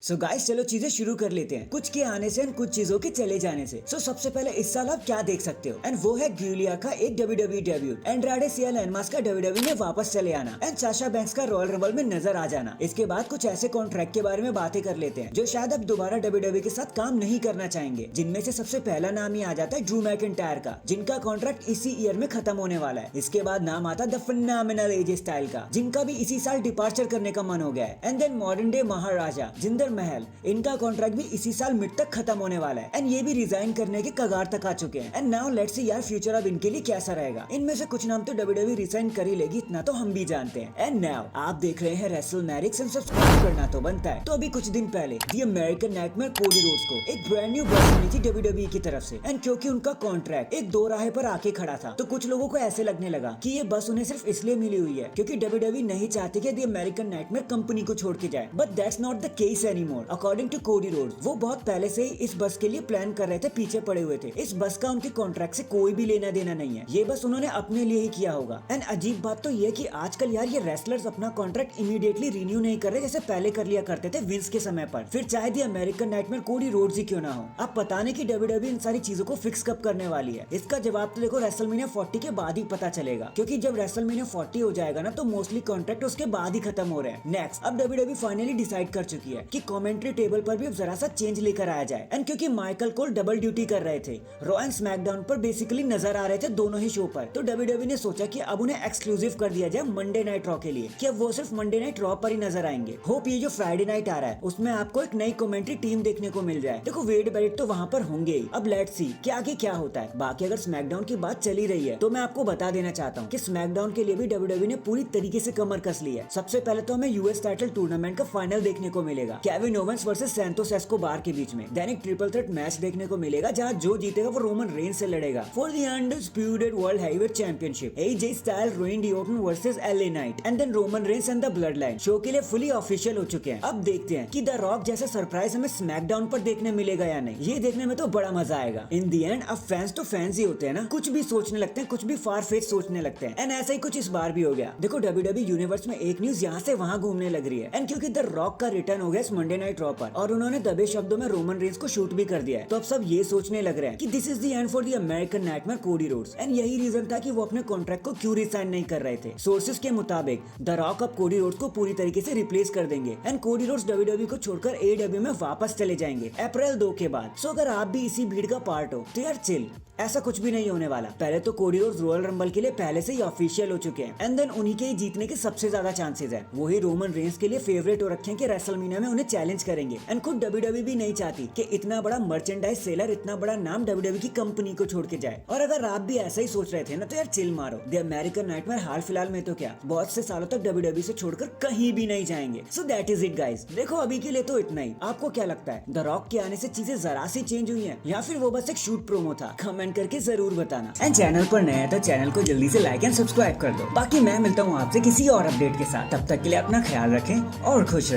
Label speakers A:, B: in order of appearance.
A: So guys चलो चीजें शुरू कर लेते हैं। कुछ के आने से एंड कुछ चीजों के चले जाने से। सबसे पहले इस साल आप क्या देख सकते हो एंड वो है ग्यूलिया का एक WWE डेब्यूट, एंड्राडे सियल एनमास का WWE में वापस चले आना एंड साशा बैंक्स का रॉयल रंबल में नजर आ जाना। इसके बाद कुछ ऐसे कॉन्ट्रैक्ट के बारे में बातें कर लेते हैं जो शायद अब दोबारा WWE के साथ काम नहीं करना चाहेंगे, जिनमें से सबसे पहला नाम ही आ जाता है ड्रू मैकिंटायर का, जिनका कॉन्ट्रैक्ट इसी ईयर में खत्म होने वाला है। इसके बाद नाम आता द फिनोमिनल एजे स्टाइल का, जिनका भी इसी साल डिपार्चर करने का मन हो गया है। एंड देन मॉडर्न डे महाराजा जिंदर महल, इनका कॉन्ट्रैक्ट भी इसी साल मिड तक खत्म होने वाला है एंड ये भी रिजाइन करने के कगार तक आ चुके हैं। एंड नाउ लेट्स सी यार फ्यूचर अब इनके लिए कैसा रहेगा। इनमें से कुछ नाम तो WWE रिजाइन कर ही लेगी, इतना तो हम भी जानते हैं। एंड नाउ आप देख रहे हैं रेसलमैनिक्स एंड सब्सक्राइब करना तो बनता है। तो अभी कुछ दिन पहले दी अमेरिकन नाइटमेयर कोडी रोड्स को एक ब्रांड न्यू बस मिली थी WWE की तरफ से। एंड क्योंकि उनका कॉन्ट्रैक्ट एक दो राहे पर आके खड़ा था तो कुछ लोगों को ऐसे लगने लगा कि ये बस उन्हें सिर्फ इसलिए मिली हुई है क्योंकि WWE नहीं चाहती कि दी अमेरिकन नाइटमेयर कंपनी को छोड़ के जाए। But that's not the case anymore. According to Cody Rhodes, वो बहुत पहले से ही इस बस के लिए प्लान कर रहे थे, पीछे पड़े हुए थे। इस बस का उनके कॉन्ट्रैक्ट से कोई भी लेना देना नहीं है, ये बस उन्होंने अपने लिए ही किया होगा। एंड अजीब बात तो ये कि आजकल यार ये रेसलर्स अपना कॉन्ट्रैक्ट इमीडिएटली रिन्यू नहीं कर रहे जैसे पहले कर लिया करते थे विंस के समय पर, फिर चाहे दी अमेरिकन नाइटमेयर कोडी रोड्स ही क्यों ना हो। अब पता नहीं कि WWE इन सारी चीजों को फिक्स कब करने वाली है। इसका जवाब तो देखो रेसलमेनिया 40 के बाद ही पता चलेगा, क्योंकि जब रेसलमेनिया 40 हो जाएगा ना तो मोस्टली कॉन्ट्रैक्ट उसके बाद ही खत्म हो रहे हैं। नेक्स्ट, अब WWE फाइनली डिसाइड कर चुकी है कि कमेंट्री टेबल पर भी अब जरा सा चेंज लेकर आया जाए। एंड क्योंकि माइकल कोल डबल ड्यूटी कर रहे थे, रॉ एंड स्मैकडाउन पर बेसिकली नजर आ रहे थे दोनों ही शो पर, तो WWE ने सोचा कि अब उन्हें एक्सक्लूसिव कर दिया जाए मंडे नाइट रॉ के लिए, कि अब वो सिर्फ मंडे नाइट रॉ पर ही नजर आएंगे। होप ये जो फ्राइडे नाइट आ रहा है उसमें आपको एक नई कमेंट्री टीम देखने को मिल जाए। देखो वेड बैरिट तो वहाँ पर होंगे ही। अब लेट्स सी कि आगे क्या होता है। बाकी अगर स्मैकडाउन की बात चली रही है तो मैं आपको बता देना चाहता हूँ कि स्मैकडाउन के लिए भी WWE ने पूरी तरीके से कमर कस ली है। सबसे पहले तो हमें यूएस टाइटल टूर्नामेंट का फाइनल देखने को मिलेगा, Kevin Owens versus Santos Escobar के बीच में। देन एक ट्रिपल थ्रेट मैच देखने को मिलेगा जहाँ जो जीतेगा वो रोमन रेंज से लड़ेगा for the undisputed world heavyweight championship. AJ Styles Randy Orton versus LA Knight and then Roman Reigns and the blood line show के लिए फुली ऑफिशियल हो चुके हैं। अब देखते हैं कि द रॉक जैसा सरप्राइज हमें स्मैकडाउन पर देखने मिलेगा या नहीं। ये देखने में तो बड़ा मजा आएगा। इन दी एंड अब फैंस तो फैंस ही होते हैं ना, कुछ भी सोचने लगते हैं, कुछ भी फार फेच सोचने लगते हैं। एंड ऐसा ही कुछ इस बार भी हो गया। देखो WWE यूनिवर्स में एक न्यूज यहाँ से वहाँ घूमने लग रही है। एंड क्योंकि द रॉक का रिटर्न हो गया इस मंडे नाइट रॉ पर और उन्होंने दबे शब्दों में रोमन रेंज को शूट भी कर दिया है, तो अब सब ये सोचने लग रहे हैं कि this is the end for the American nightmare Cody Rhodes. And यही रीजन था कि वो अपने कॉन्ट्रैक्ट को क्यों रिसाइन नहीं कर रहे थे। सोर्सेज के मुताबिक द रॉक अब कोडी रोड्स को पूरी तरीके से रिप्लेस कर देंगे एंड कोडी रोड्स WWE को छोड़कर AEW में वापस चले जाएंगे अप्रैल 2 के बाद। सो अगर आप भी इसी भीड़ का पार्ट हो तो यार चिल, ऐसा कुछ भी नहीं होने वाला। पहले तो कोडी रोड्स रॉयल रंबल के लिए पहले से ही ऑफिशियल हो चुके हैं एंड देन उन्हीं के ही जीतने के सबसे ज्यादा चांसेस है। वही रोमन रेंज के लिए फेवरेट हो रखे हैं कि रेसलमेनिया में उन्हें चैलेंज करेंगे। एंड खुद WWE भी नहीं चाहती कि इतना बड़ा मर्चेंडाइज सेलर, इतना बड़ा नाम WWE की कंपनी को छोड़ के जाए। और अगर आप भी ऐसा ही सोच रहे थे ना तो यार चिल मारो। द अमेरिकन नाइटमेयर हाल फिलहाल में तो क्या बहुत से सालों तक WWE से छोड़कर कहीं भी नहीं जाएंगे। So that is it guys. देखो अभी के लिए तो इतना ही। आपको क्या लगता है, द रॉक के आने से चीजें जरा सी चेंज हुई हैं या फिर वो बस एक शूट प्रोमो था? कमेंट करके जरूर बताना। एंड चैनल पर नया है तो चैनल को जल्दी से लाइक एंड सब्सक्राइब कर दो। बाकी मैं मिलता हूँ आपसे किसी और अपडेट के साथ। तब तक के लिए अपना ख्याल रखें और खुश रहें।